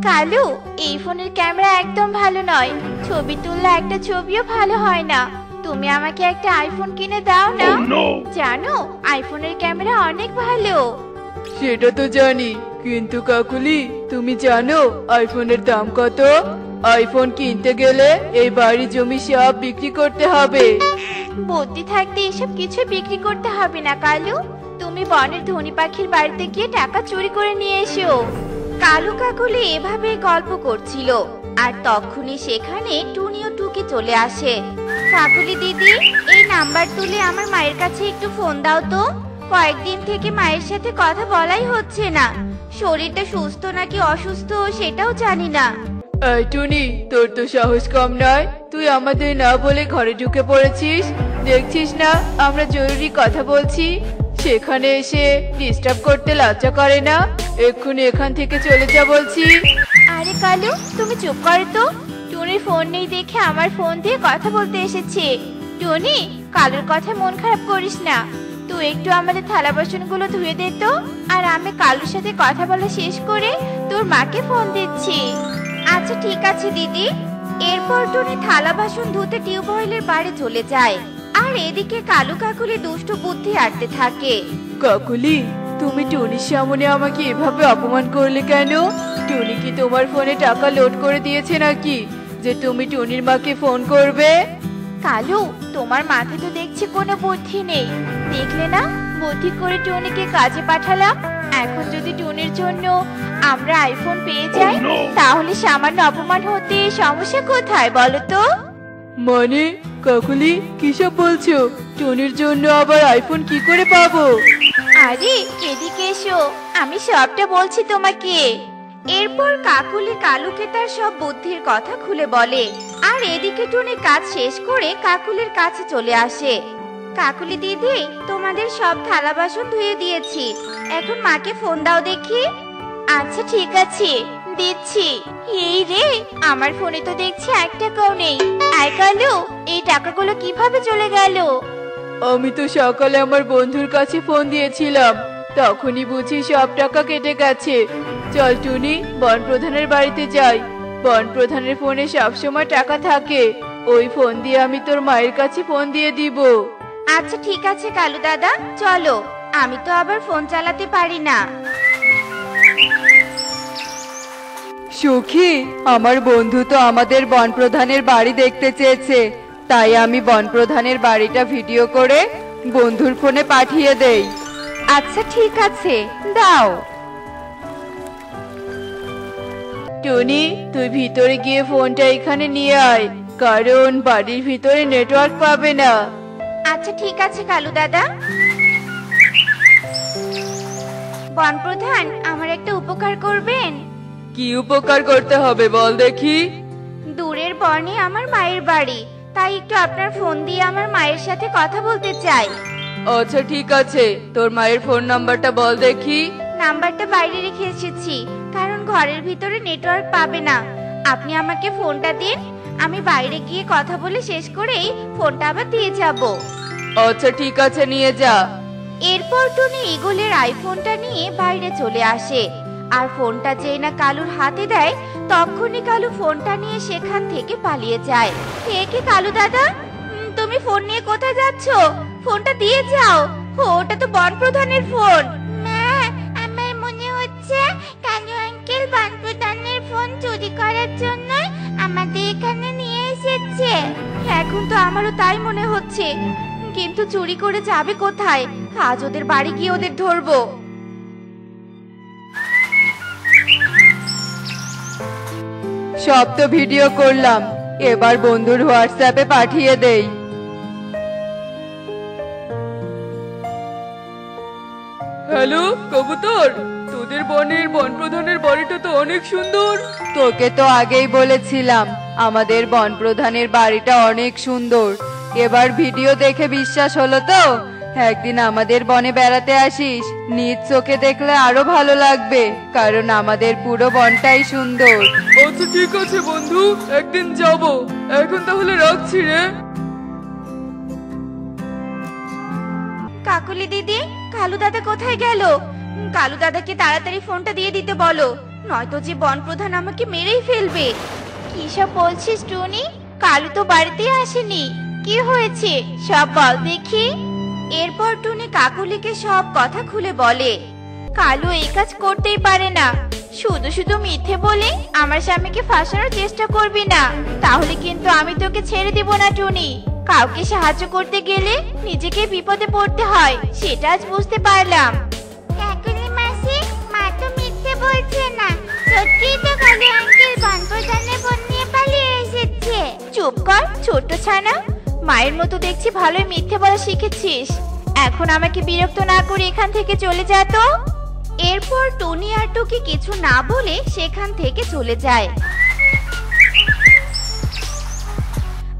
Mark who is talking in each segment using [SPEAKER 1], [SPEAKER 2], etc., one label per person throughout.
[SPEAKER 1] কালু, এই ফোনের ক্যামেরা একদম ভালো নয়। ছবি তুললে একটা ছবিও ভালো হয় না। তুমি আমাকে একটা আইফোন কিনে দাও না। জানো, আইফোনের ক্যামেরা অনেক ভালো।
[SPEAKER 2] সেটা তো জানি, কিন্তু কাকুলি তুমি জানো আইফোনের দাম কত? আইফোন কিনতে গেলে এই বাড়ি জমি সব বিক্রি করতে হবে।
[SPEAKER 1] বুদ্ধি থাকতে এসব কিছু বিক্রি করতে হবে না কালু। তুমি বনের ধনী পাখির বাড়িতে গিয়ে টাকা চুরি করে নিয়ে এসো। কালু কাকুলি এভাবে গল্প করছিল, আর তখনই সেখানে টুনি ও টুকি চলে আসে। কাকুলি দিদি, এই নাম্বার তুলে আমার মায়ের কাছে একটু ফোন দাও তো। কয়েকদিন থেকে মায়ের সাথে কথা বলাই হচ্ছে না। শরীরটা সুস্থ নাকি অসুস্থ সেটাও জানি না।
[SPEAKER 2] এই টুনি, তোর তো সাহস কম নয়। তুই আমাদের না বলে ঘরে ঢুকে পড়েছিস। দেখছিস না আমরা জরুরি কথা বলছি, সেখানে এসে ডিস্টার্ব করতে লজ্জা করে না? এক্ষুনি এখান থেকে চলে যা বলছি।
[SPEAKER 1] আরে কালু, তুমি চুপ করো তো। টুনির ফোন নেই দেখে আমার ফোন দিয়ে কথা বলতে এসেছে। টুনি, কালুর কথা মন খারাপ করিস না। তুই একটু আমাদের থালা বাসনগুলো ধুয়ে দে তো, আর আমি কালুর সাথে কথা বলা শেষ করে তোর মাকে ফোন দিচ্ছি। আচ্ছা ঠিক আছে দিদি। এরপর টুনি থালা বাসন ধুতে টিউবওয়েলের বাড়ি চলে যায়, আর এদিকে কালু কাকুলি দুষ্ট বুদ্ধি আটতে থাকে।
[SPEAKER 2] কাকুলি, তুমি টুনির সামনে আমাকে এভাবে অপমান করলে কেন? টুনি কি তোমার ফোনে টাকা লোড করে দিয়েছে নাকি যে তুমি টুনির মাকে ফোন করবে?
[SPEAKER 1] কালু, তোমার মাথায় তো দেখছি কোনো বুদ্ধি নেই। দেখলে না, বুদ্ধি করে টুনিকে কাজে পাঠালাম। এখন যদি টুনির জন্য আমরা আইফোন পেয়ে যাই, তাহলে সামান্য অপমান হতে সমস্যা কোথায় বলো তো?
[SPEAKER 2] মানে কাকুলি কিসব বলছো? টুনির জন্য আবার আইফোন কি করে পাবো?
[SPEAKER 1] আরে এদিকে এসো, আমি সবটা বলছি তোমাকে। এরপর কাকুলি কালুকে তার সব বুদ্ধির কথা খুলে বলে, আর এদিকে টুনি কাজ শেষ করে কাকুলির কাছে চলে আসে। কাকুলি দিদি, তোমাদের সব থালা বাসন ধুয়ে দিয়েছি, এখন মাকে ফোন দাও দেখি। আচ্ছা ঠিক আছে, দিচ্ছি। এই রে, আমার ফোনে তো দেখছি 1 টাকাও নেই। আয় কালু, এই টাকাগুলো কিভাবে চলে গেল?
[SPEAKER 2] আমি তো সকালে আমার বন্ধুর কাছে ফোন দিয়েছিলাম, তখনই বুঝি সব টাকা কেটে গেছে। চল টুনি, বন প্রধানের বাড়িতে যাই। বন প্রধানের ফোনে সবসময় টাকা থাকে। ওই ফোন দিয়ে আমি তোর মায়ের কাছে ফোন দিয়ে দিব।
[SPEAKER 1] আচ্ছা ঠিক আছে কালু দাদা, চলো। আমি তো আবার ফোন চালাতে পারি না।
[SPEAKER 2] সুখী, আমার বন্ধু তো আমাদের বন প্রধানের বাড়ি দেখতে চেয়েছে, তাই আমি বন প্রধানের বাড়িটা ভিডিও করে বন্ধুর ফোনে পাঠিয়ে দেই।
[SPEAKER 1] আচ্ছা ঠিক আছে, দাও।
[SPEAKER 2] টুনি, তুই ভিতরে গিয়ে ফোনটা এখানে নিয়ে আয়, কারণ বাড়ির ভিতরে নেটওয়ার্ক পাবে না।
[SPEAKER 1] আচ্ছা ঠিক আছে কালু দাদা। বন প্রধান, আমার একটা উপকার করবেন?
[SPEAKER 2] কি উপকার করতে হবে বল দেখি।
[SPEAKER 1] দূরের বনে আমার মায়ের বাড়ি, তাই একটু আপনার ফোন দিয়ে আমার মায়ের সাথে কথা বলতে চাই।
[SPEAKER 2] আচ্ছা ঠিক আছে, তোর মায়ের ফোন নাম্বারটা বল দেখি।
[SPEAKER 1] নাম্বারটা বাইরে রেখে এসেছি, কারণ ঘরের ভিতরে নেটওয়ার্ক পাবে না। আপনি আমাকে ফোনটা দিন, আমি বাইরে গিয়ে কথা বলে শেষ করেই ফোনটা আবার দিয়ে যাব।
[SPEAKER 2] আচ্ছা ঠিক আছে, নিয়ে যা।
[SPEAKER 1] এরপর টুনি ইগলের আইফোনটা নিয়ে বাইরে চলে আসে, আর ফোনটা যেই না কালুর হাতে দেয়, তখনই কালু ফোনটা নিয়ে সেখান থেকে পালিয়ে যায়। এ কি কালু দাদা, তুমি ফোন নিয়ে কোথায় যাচ্ছ? ফোনটা দিয়ে যাও। ওটা তো বন প্রধানের ফোন। মা, আমার মনে হচ্ছে কালু আঙ্কেল বন প্রধানের ফোন চুরি করার জন্য আমাদের এখানে নিয়ে এসেছে। এখন তো আমারও তাই মনে হচ্ছে, কিন্তু চুরি করে যাবে কোথায়? আজ ওদের বাড়ি গিয়ে ওদের ধরবো।
[SPEAKER 2] সব তো ভিডিও করলাম, এবার বন্ধুর হোয়াটসঅ্যাপে পাঠিয়ে দেই। হ্যালো কবুতর, তোদের বনের বন প্রধানের বাড়িটা তো অনেক সুন্দর। তোকে তো আগেই বলেছিলাম আমাদের বন প্রধানের বাড়িটা অনেক সুন্দর। এবার ভিডিও দেখে বিশ্বাস হলো তো? একদিন আমাদের বনে বেড়াতে আসিস, নিজ চোখে দেখলে আরো ভালো লাগবে, কারণ আমাদের পুরো বনটাই সুন্দর। আচ্ছা ঠিক আছে বন্ধু, একদিন যাব। এখন তাহলে রাখছি রে।
[SPEAKER 1] কাকুলি দিদি, কালু দাদা কোথায় গেল? কালু দাদাকে তাড়াতাড়ি ফোনটা দিয়ে দিতে বলো, নয়তো যে বনপ্রধান আমাকে মেরেই ফেলবে। কি সব বলছিস টুনি? কালু তো বাড়িতে আসেনি, কি হয়েছে সব বল দেখি। এরপর টুনি কাকুলিকে সব কথা খুলে বলে। কালু এই কাজ করতেই পারে না, শুধু শুধু মিথ্যে বলে আমার স্বামীকে ফাঁসানোর চেষ্টা করবি না, তাহলে কিন্তু আমি তোকে ছেড়ে দিব না টুনি। কাউকে সাহায্য করতে গেলে নিজেকে বিপদে পড়তে হয়, সেটা আজ বুঝতে পারলাম। কাকুলি মাসি, মা তো মিথ্যে বলছে না, সত্যিই তো কালু আঙ্কেল বনপ্রধানের বোন নিয়ে পালিয়ে এসেছে। চুপ কর ছোট ছানা, মায়ের মতো দেখছি ভালোই মিথ্যে বলা শিখেছিস। এখন আমাকে বিরক্ত না করে এখান থেকে চলে যা তো। এরপর টুনি আর টুকি কিছু না বলে সেখান থেকে চলে যায়।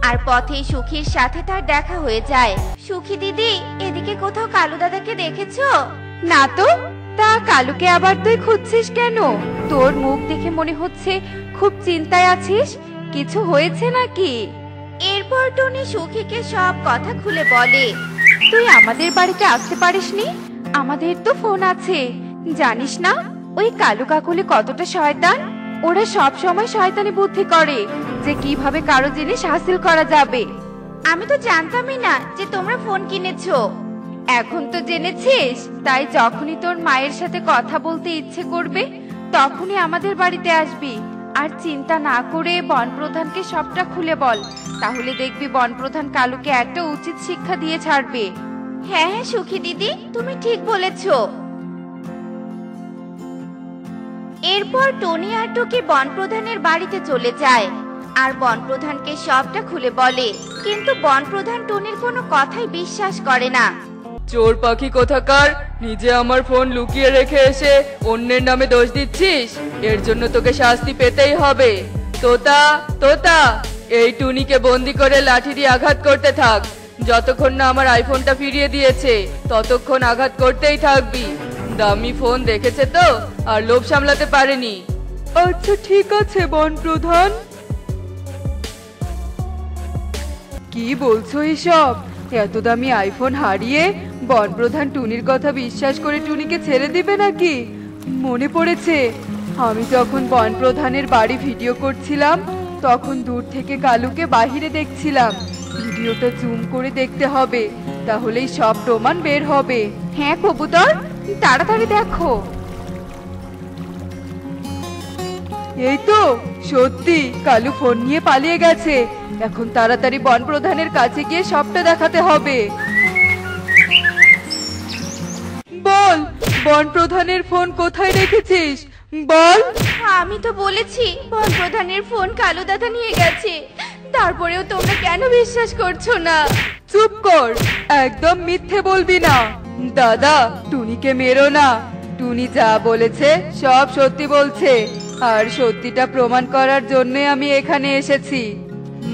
[SPEAKER 1] আর পথে সুখীর সাথে তার দেখা হয়ে যায়। সুখী দিদি, এদিকে কোথাও কালু দাদাকে দেখেছো?
[SPEAKER 2] না তো। তা কালুকে আবার তুই খুঁজছিস কেন? তোর মুখ দেখে মনে হচ্ছে খুব চিন্তায় আছিস, কিছু হয়েছে নাকি?
[SPEAKER 1] এরপর টুনি সুখীকে সব কথা খুলে বলে।
[SPEAKER 2] তুই আমাদের বাড়িতে আসতে পারিসনি? আমাদের তো ফোন আছে, জানিস না ওই কালু কাকুলি কতটা শয়তান। ওরা সব সময় শয়তানি বুদ্ধি করে যে কিভাবে কারো জিনিস হাসিল করা যাবে।
[SPEAKER 1] আমি তো জানতামই না যে তোমরা ফোন কিনেছো।
[SPEAKER 2] এখন তো জেনেছিস, তাই যখনই তোর মায়ের সাথে কথা বলতে ইচ্ছে করবে তখনই আমাদের বাড়িতে আসবি। আর চিন্তা না করে বনপ্রধানকে সবটা খুলে বল, তাহলে দেখবি বনপ্রধান কালুকে একটা উচিত শিক্ষা দিয়ে ছাড়বে।
[SPEAKER 1] হ্যাঁ হ্যাঁ সুখী দিদি, তুমি ঠিক বলেছো। এরপর টনি আর টুকি বনপ্রধানের বাড়িতে চলে যায় আর বনপ্রধানকে সবটা খুলে বলে। কিন্তু বনপ্রধান টনির কোনো কথাই বিশ্বাস করে না।
[SPEAKER 3] চোর পাখি কোথাকার, নিজে আমার ফোন লুকিয়ে রেখে এসে অন্যের নামে দোষ দিচ্ছিস, এর জন্য তোকে শাস্তি পেতেই হবে। তোতা তোতা, এই টুনিকে বন্দি করে লাঠি দিয়ে আঘাত করতে থাক। যতক্ষণ না আমার আইফোনটা ফিরিয়ে দিয়েছে ততক্ষণ আঘাত করতেই থাকবি। দামি ফোন দেখেছে তো, আর লোভ সামলাতে পারেনি।
[SPEAKER 2] আচ্ছা ঠিক আছে বনপ্রধান। কি বলছো এসব? এত দামি আইফোন হারিয়ে বনপ্রধান টুনির কথা বিশ্বাস করে টুনিকে ছেড়ে দিবে নাকি? মনে পড়েছে, আমি যখন বনপ্রধানের বাড়ি ভিডিও করছিলাম তখন দূর থেকে কালুকে বাহিরে দেখছিলাম। ভিডিওটা জুম করে দেখতে হবে, তাহলেই সব প্রমাণ বের হবে। হ্যাঁ কবুতর, তাড়াতাড়ি দেখো। এই তো সত্যি কালু ফোন নিয়ে পালিয়ে গেছে। এখন তাড়াতাড়ি বনপ্রধানের কাছে গিয়ে সবটা দেখাতে হবে। বল, বনপ্রধানের ফোন কোথায় রেখেছিস বল।
[SPEAKER 1] আমি তো বলেছি বনপ্রধানের ফোন কালু দাদা নিয়ে গেছে, তারপরেও তোমরা কেন বিশ্বাস করছো না?
[SPEAKER 2] চুপ কর, একদম মিথ্যে বলবি না। দাদা, টুনিকে মেরো না। টুনি যা বলেছে সব সত্যি বলছে, আর সত্যিটা প্রমাণ করার জন্যই আমি এখানে এসেছি।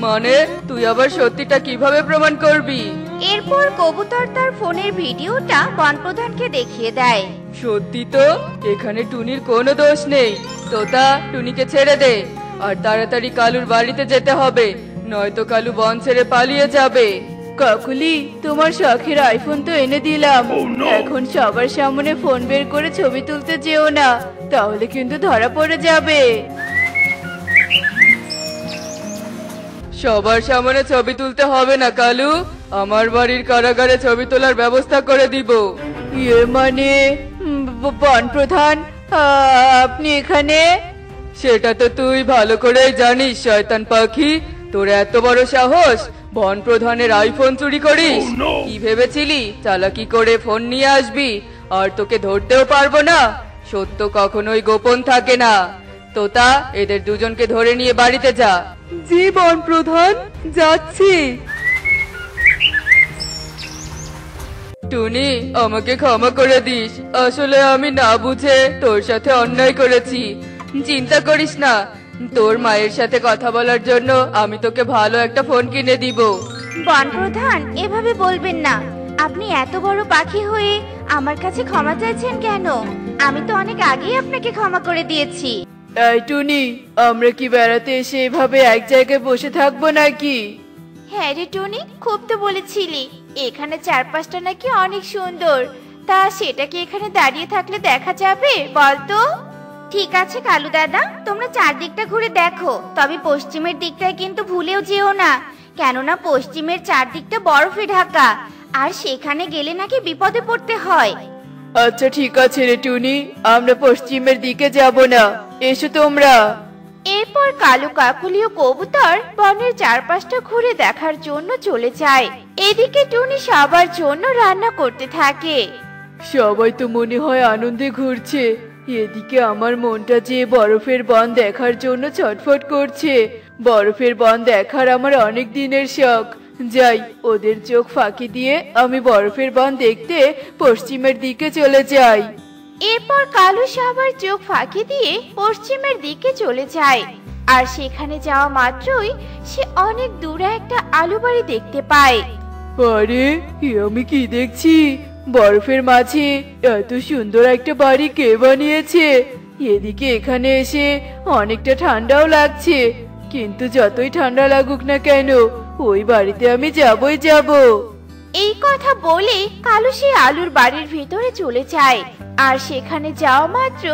[SPEAKER 3] মানে তুই আবার সত্যিটা কিভাবে প্রমাণ করবি?
[SPEAKER 1] এরপর কবুতর তার ফোনের ভিডিওটা বনপ্রধানকে দেখিয়ে দেয়।
[SPEAKER 3] সত্যি তো, এখানে টুনির কোনো দোষ নেই। তোতা, টুনিকে ছেড়ে দে, আর তাড়াতাড়ি কালুর বাড়িতে যেতে হবে, নয়তো কালু বন ছেড়ে পালিয়ে যাবে। কাকুলি, তোমার শখের আইফোন তো এনে দিলাম, এখন সবার সামনে ফোন বের করে ছবি তুলতে যেও না, তাহলে কিন্তু ধরা পড়ে যাবে। সবার সামনে ছবি তুলতে হবে না কালু, আমার বাড়ির কারাগারে ছবি তোলার ব্যবস্থা করে দিব। ইয়ে মানে বনপ্রধান, আপনি এখানে? সেটা তো তুই ভালো করেই জানিস শয়তান পাখি, তোর এত বড় সাহস বনপ্রধানের আইফোন চুরি করিস? কি ভেবেছিলি চালাকি করে ফোন নিয়ে আসবি আর তোকে ধরতেও পারবো না? সত্য কখনোই গোপন থাকে না। তোতা, এদের দুজনকে ধরে নিয়ে বাড়িতে যা।
[SPEAKER 2] জি বনপ্রধান, যাচ্ছি।
[SPEAKER 3] টুনি, আমাকে ক্ষমা করে দিস, আসলে আমি না বুঝে তোর সাথে অন্যায় করেছি। চিন্তা করিস না, তোর মায়ের সাথে কথা বলার জন্য আমি তোকে ভালো একটা ফোন কিনে দিব।
[SPEAKER 1] বনপ্রধান, এভাবে বলবেন না। আপনি এত বড় পাখি হয়ে আমার কাছে ক্ষমা চাইছেন কেন? আমি তো অনেক আগেই আপনাকে ক্ষমা করে দিয়েছি।
[SPEAKER 3] এই টুনি, আমরা কি বেড়াতে এসে এভাবে এক জায়গায় বসে থাকবো নাকি?
[SPEAKER 1] হ্যাঁ রে টুনি, খুব তো বলেছিলি এখানে চারপাশটা নাকি অনেক সুন্দর, তা সেটা কি এখানে দাঁড়িয়ে থাকলে দেখা যাবে বলতো? ঠিক আছে কালু দাদা, তোমরা চারদিকটা ঘুরে দেখো, তবে পশ্চিমের দিকটায় কিন্তু ভুলেও যেও না, কেননা পশ্চিমের চারদিকটা বরফে ঢাকা, আর সেখানে গেলে নাকি বিপদে পড়তে হয়।
[SPEAKER 3] আচ্ছা ঠিক আছে রে টুনি, আমরা পশ্চিমের দিকে যাব না, এসো তোমরা।
[SPEAKER 1] এরপর কালু কাকুলি ও কবুতর বনের চারপাশটা ঘুরে দেখার জন্য চলে যায়। এদিকে টুনি সবার জন্য রান্না করতে থাকে।
[SPEAKER 3] সবাই তো মনে হয় আনন্দে ঘুরছে, এদিকে আমার মনটা যে বরফের বন দেখার জন্য ছটফট করছে। বরফের বন দেখার আমার অনেক দিনের শখ। যাই, ওদের চোখ ফাঁকি দিয়ে আমি বরফের বন দেখতে পশ্চিমের দিকে চলে যাই।
[SPEAKER 1] এরপর কালু সবার চোখ ফাঁকি দিয়ে পশ্চিমের দিকে চলে যায়, আর সেখানে যাওয়া মাত্রই সে অনেক দূরে একটা আলু বাড়ি দেখতে পায়।
[SPEAKER 3] আরে এ আমি কি দেখছি, বরফের মাঝে এত সুন্দর একটা বাড়ি কে বানিয়েছে? এদিকে এখানে এসে অনেকটা ঠান্ডাও লাগছে, কিন্তু যতই ঠান্ডা লাগুক না কেন ওই বাড়িতে আমি যাবই যাব।
[SPEAKER 1] এই কথা বলে কালু সেই আলুর বাড়ির ভিতরে চলে যায়, আর সেখানে যাওয়া মাত্র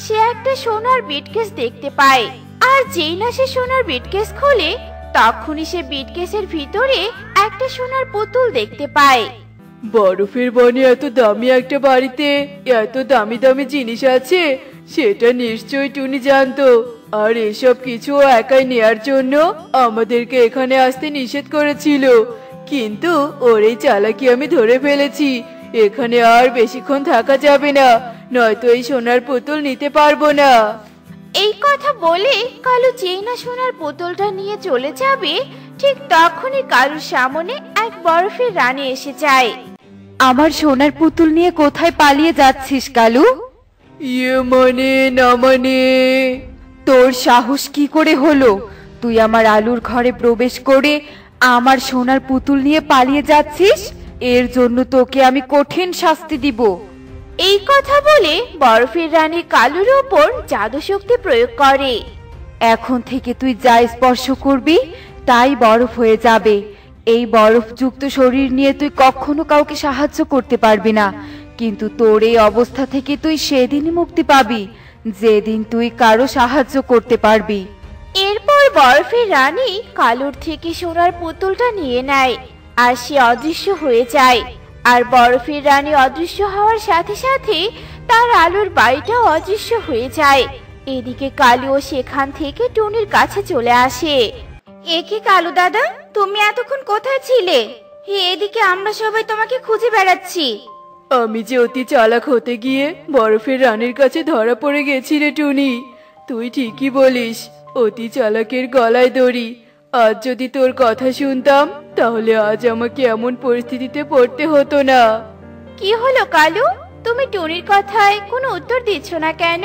[SPEAKER 1] সে একটা সোনার বিটকেস দেখতে পায়। আর যেই না সে সোনার বিটকেস খোলে, তখনই সে বিটকেসের ভিতরে একটা সোনার পুতুল দেখতে পায়।
[SPEAKER 3] বরফের বনে এত দামি একটা বাড়িতে এত দামি দামি জিনিস আছে, সেটা নিশ্চয়ই টুনি জানতো। আর এসব কিছু ও একাই নেয়ার জন্য আমাদেরকে এখানে আসতে নিষেধ করেছিল, কিন্তু ওর এই চালাকি আমি ধরে ফেলেছি। এখানে আর বেশিক্ষণ থাকা যাবে না, নয়তো এই সোনার পুতুল নিতে পারবো না।
[SPEAKER 1] এই কথা বলে কালু যেই না সোনার পুতুলটা নিয়ে চলে যাবে, ঠিক তখনই কালুর সামনে এক বরফের রানী এসে যায়।
[SPEAKER 2] আমার সোনার পুতুল নিয়ে কোথায় পালিয়ে যাচ্ছিস কালু?
[SPEAKER 3] ইয়ে মানে না মানে,
[SPEAKER 2] তোর সাহস কি করে হলো? তুই আমার আলুর ঘরে প্রবেশ করে আমার সোনার পুতুল নিয়ে পালিয়ে যাচ্ছিস? এর জন্য তোকে আমি কঠিন শাস্তি দিব।
[SPEAKER 1] এই কথা বলে বরফের রানী কালুর ওপর জাদু শক্তি প্রয়োগ করে।
[SPEAKER 2] এখন থেকে তুই যা স্পর্শ করবি তাই বরফ হয়ে যাবে। এই বরফযুক্ত শরীর নিয়ে তুই কখনো কাউকে সাহায্য করতে পারবি না, কিন্তু তোর এই অবস্থা থেকে তুই সেদিনই মুক্তি পাবি যেদিন তুই কারো সাহায্য করতে পারবি।
[SPEAKER 1] এরপর বরফের রানী কালুর থেকে সোনার পুতুলটা নিয়ে নেয়, আর সে অদৃশ্য হয়ে যায়। আর বরফের রানী অদৃশ্য হওয়ার সাথে সাথে তার আলুর বাড়িটাও অদৃশ্য হয়ে যায়। এদিকে কালুও সেখান থেকে টুনির কাছে চলে আসে। একে কালু দাদা, তুমি এতক্ষণ কোথায় ছিলে? এদিকে আমরা সবাই তোমাকে খুঁজে বেড়াচ্ছি।
[SPEAKER 3] আমি যে অতি চালাক হতে গিয়ে বরফের রানীর কাছে ধরা পড়ে গেছি রে টুনি। তুই ঠিকই বলিস, অতি চালাকের গলায় দড়ি। আজ যদি তোর কথা শুনতাম তাহলে আজ আমাকে এমন পরিস্থিতিতে পড়তে হতো না।
[SPEAKER 1] কি হলো কালু, তুমি টুনির কথায় কোনো উত্তর দিচ্ছ না কেন?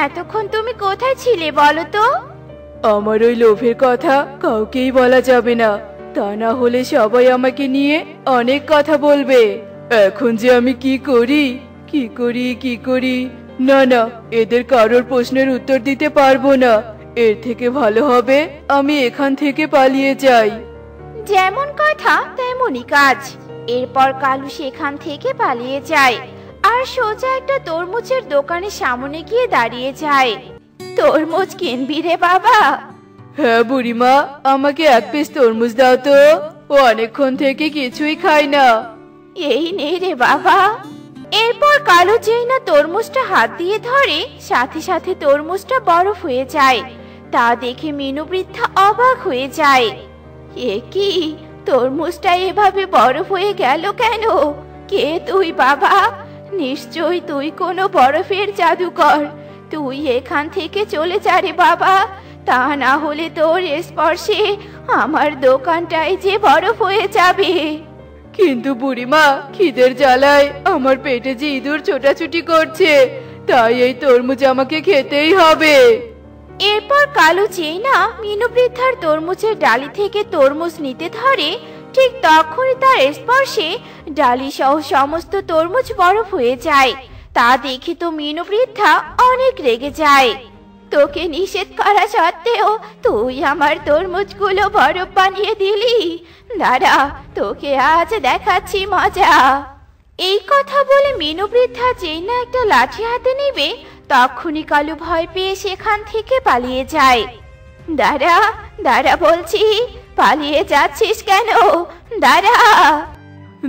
[SPEAKER 1] এতক্ষণ তুমি কোথায় ছিলে বলো তো?
[SPEAKER 3] আমার ওই লোভের কথা কাউকেই বলা যাবে না, তা না হলে সবাই আমাকে নিয়ে অনেক কথা বলবে। এখন যে আমি কি করি না না, এদের কারোর প্রশ্নের উত্তর দিতে পারবো না। এর থেকে ভালো হবে আমি এখান থেকে পালিয়ে যাই।
[SPEAKER 1] যেমন কথা তেমনই কাজ। এরপর কালু সেখান থেকে পালিয়ে যায়, আর সোজা একটা তরমুজের দোকানের সামনে গিয়ে দাঁড়িয়ে যায়। তরমুজ কিনবি রে বাবা?
[SPEAKER 3] হ্যাঁ বুড়িমা, আমাকে এক পিস তরমুজ দাও তো, ও অনেকক্ষণ থেকে কিছুই খায় না।
[SPEAKER 1] এই নে রে বাবা। এরপর কালু যেই না তরমুজটা হাত দিয়ে ধরে, সাথে সাথে তরমুজটা বরফ হয়ে যায়। তা দেখে মিনু বৃদ্ধা অবাক হয়ে যায়। এ কি, তরমুজটা এভাবে বরফ হয়ে গেল কেন? কে তুই বাবা? নিশ্চয়ই তুই কোনো বরফের জাদুকর। তুই এখান থেকে চলে যা রে বাবা, তা না হলে তোর স্পর্শে আমার দোকানটাই যে বরফ হয়ে যাবে।
[SPEAKER 3] কিন্তু বুড়িমা, খিদের জ্বালায় আমার পেটে যে ইঁদুর ছোটাছুটি করছে, তাই এই তরমুজ আমাকে খেতেই হবে।
[SPEAKER 1] এরপর কালু যেই না মিনু বৃদ্ধার তরমুজের ডালি থেকে তরমুজ নিতে ধরে, ঠিক তখনই তার স্পর্শে ডালি সহ সমস্ত তরমুজ বরফ হয়ে যায়। তা দেখে তো মিনু বৃদ্ধা অনেক রেগে যায়। তোকে নিষেধ করা সত্ত্বেও তুই আমার তরমুজগুলো বরফ বানিয়ে দিলি। দাঁড়া, তোকে আজ দেখাচ্ছি মজা। এই কথা বলে মিনু বৃদ্ধা যেই না একটা লাঠি হাতে নেবে, তখনই কালু ভয় পেয়ে সেখান থেকে পালিয়ে যায়। দাঁড়া দাঁড়া বলছি, পালিয়ে যাচ্ছিস কেন? দাঁড়া।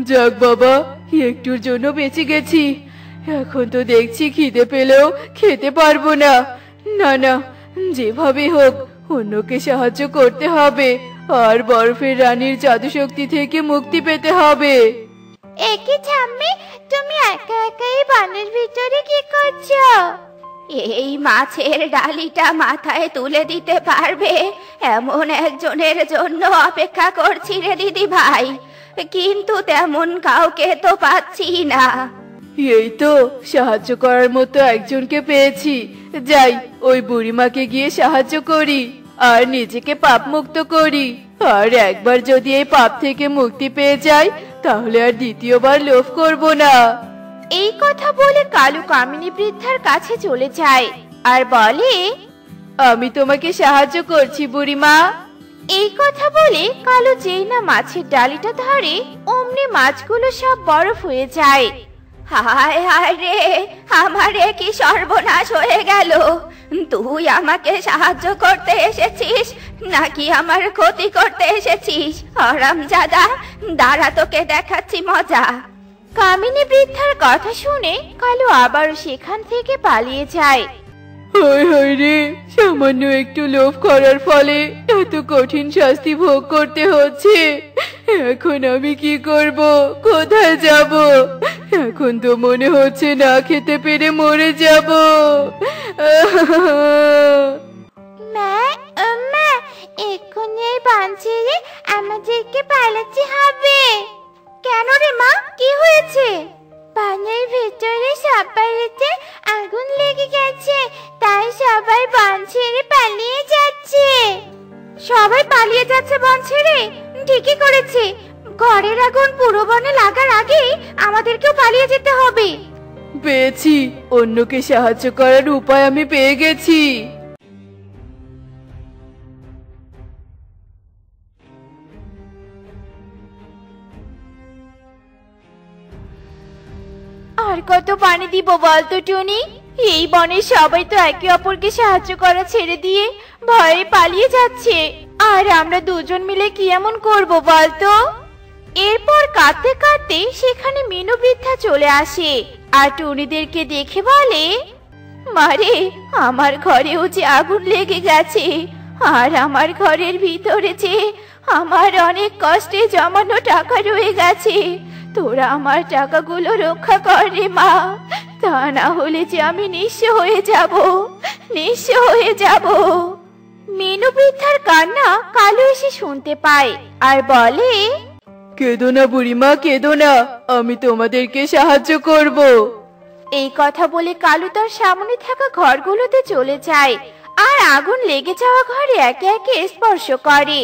[SPEAKER 3] যাক বাবা, একটুর জন্য বেঁচে গেছি। এখন তো দেখছি খিদে পেলেও খেতে পারবো না। না না, যেভাবে হোক অন্যকে সাহায্য করতে হবে, আর বরফের রানীর জাদু শক্তি থেকে মুক্তি পেতে হবে।
[SPEAKER 1] একই ঠাম্মি, তুমি একা একাই বনের ভিতরে কি করছো? এই মাছের ডালিটা মাথায় তুলে দিতে পারবে এমন একজনের জন্য অপেক্ষা করছি রে দিদি ভাই, কিন্তু তেমন কাউকে তো পাচ্ছি না।
[SPEAKER 3] এই তো সাহায্য করার মতো একজনকে পেয়েছি। যাই, ওই বুড়িমাকে গিয়ে সাহায্য করি আর নিজেকে পাপ মুক্ত করি। আর একবার যদি এই পাপ থেকে মুক্তি পেয়ে যাই, তাহলে আর দ্বিতীয়বার লোভ করব না।
[SPEAKER 1] এই কথা বলে কালু কামিনী বৃদ্ধার কাছে চলে যায় আর বলে,
[SPEAKER 3] আমি তোমাকে সাহায্য করছি বুড়িমা।
[SPEAKER 1] এই কথা বলে কালু যেই না মাছের ডালিটা ধরে, অমনি মাছগুলো সব বরফ হয়ে যায়। হায় হায় রে, আমারে কি সর্বনাশ হয়ে গেল! তুই আমাকে সাহায্য করতে এসেছিস নাকি আমার ক্ষতি করতে এসেছিস? হারামজাদা, দাঁড়া, তোকে দেখাচ্ছি মজা। কামিনী বৃদ্ধার কথা শুনে কালু আবারও সেখান থেকে পালিয়ে যায়।
[SPEAKER 3] হায় হায় রে, সামান্য একটু লোভ করার ফলে এত কঠিন শাস্তি ভোগ করতে হচ্ছে। এখন আমি কি করব, কোথায় যাব? এখন তো মনে হচ্ছে না খেতে পেরে মরে যাব।
[SPEAKER 1] মা, মা, এক্ষুনি এই বান ছেড়ে আমাদেরকে পালাতে হবে। কেন রে মা, কি হয়েছে? বানের ভেতরে সবাইতে আগুন লেগে গেছে, তাই সবাই বান ছেড়ে পালিয়ে যাচ্ছে। সবাই পালিয়ে যাচ্ছে বান ছেড়ে? ঠিকই করেছে। ঘরের আগুন পুরো বনে লাগার আগেই আমাদেরকেও পালিয়ে যেতে হবে।
[SPEAKER 3] পেয়েছি, অন্যকে সাহায্য করার উপায় আমি পেয়ে গেছি।
[SPEAKER 1] আর কত পানি দিব বলতো টুনি? এই বনের সবাই তো একে অপরকে সাহায্য করা ছেড়ে দিয়ে ভয়ে পালিয়ে যাচ্ছে, আর আমরা দুজন মিলে কি এমন করব বলতো? এরপর কাঁদতে কাঁদতে সেখানে মিনু বৃদ্ধা চলে আসে আর টুনিদেরকে দেখে বলে, মারে, আমার ঘরেও যে আগুন লেগে গেছে, আর আমার ঘরের ভিতরে যে আমার অনেক কষ্টে জমানো টাকা রয়ে গেছে। তোরা আমার টাকাগুলো রক্ষা কর রে মা, তা না হলে যে আমি নিঃস্ব হয়ে যাব, নিঃস্ব হয়ে যাব। মিনু বৃদ্ধার কান্না কালু এসে শুনতে পায় আর বলে,
[SPEAKER 3] কেঁদো না বুড়িমা, কেঁদো না, আমি তোমাদেরকে সাহায্য করব।
[SPEAKER 1] এই কথা বলে কালু তার সামনে থাকা ঘরগুলোতে চলে যায় আর আগুন লেগে যাওয়া ঘরে একে একে স্পর্শ করে,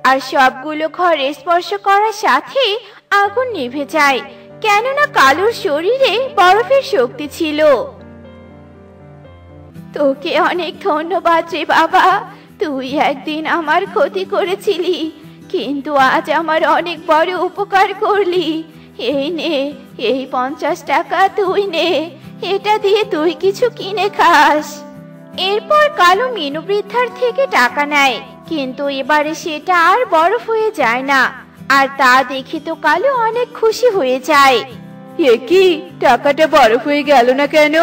[SPEAKER 1] আর সবগুলো ঘর স্পর্শ করার সাথে আগুন নিভে যায়, কেননা কালুর শরীরে বরফের শক্তি ছিল। তোকে অনেক ধন্যবাদ রে বাবা, তুই একদিন আমার ক্ষতি করেছিলি, কিন্তু আজ আমার অনেক বড় উপকার করলি। এই নে, এই 50 টাকা তুই নে, এটা দিয়ে তুই কিছু কিনে খাস। এরপর কালু মিনু বৃদ্ধার থেকে টাকা নেয়, কিন্তু এবারে সেটা আর বরফ হয়ে যায় না, আর তা দেখে তো কালু অনেক খুশি হয়ে যায়।
[SPEAKER 3] এ কি, টাকাটা বরফ হয়ে গেল না কেন?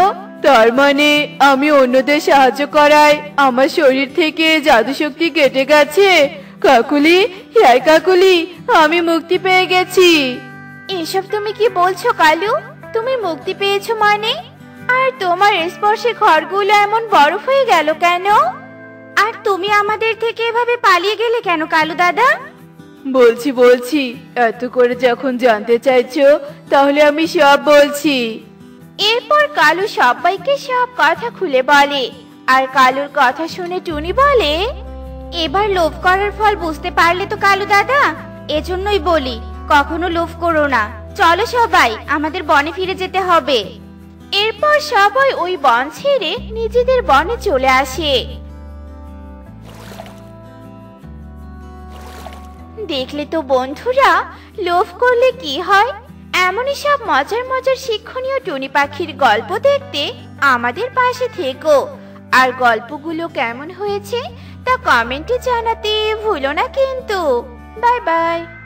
[SPEAKER 3] তার মানে আমি অন্যদের সাহায্য করায় আমার শরীর থেকে জাদু শক্তি কেটে গেছে। কাকুলি, হ্যাঁ কাকুলি, আমি মুক্তি পেয়ে গেছি।
[SPEAKER 1] এসব তুমি কি বলছো কালু? তুমি মুক্তি পেয়েছো মানে? আর তোমার স্পর্শে ঘরগুলো এমন বরফ হয়ে গেল কেন? আর তুমি আমাদের থেকে এভাবে পালিয়ে গেলে কেন কালু দাদা?
[SPEAKER 3] বলছি বলছি, এত করে যখন জানতে চাইছো তাহলে আমি সব বলছি।
[SPEAKER 1] এরপর কালু সবাইকে সব কথা খুলে বলে, আর কালুর কথা শুনে টুনি বলে, এবার লোভ করার ফল বুঝতে পারলে তো কালু দাদা, এজন্যই বলি কখনো লোভ করো না। চলো সবাই, আমাদের বনে ফিরে যেতে হবে। এরপর সবাই ওই বন ছেড়ে নিজেদের বনে চলে আসে। দেখলে তো বন্ধুরা, লোভ করলে কি হয়? এমনই সব মজার মজার শিক্ষণীয় টুনি পাখির গল্প দেখতে আমাদের পাশে থেকো। আর গল্পগুলো কেমন হয়েছে তা কমেন্টে জানাতে ভুলো না কিন্তু। Bye bye.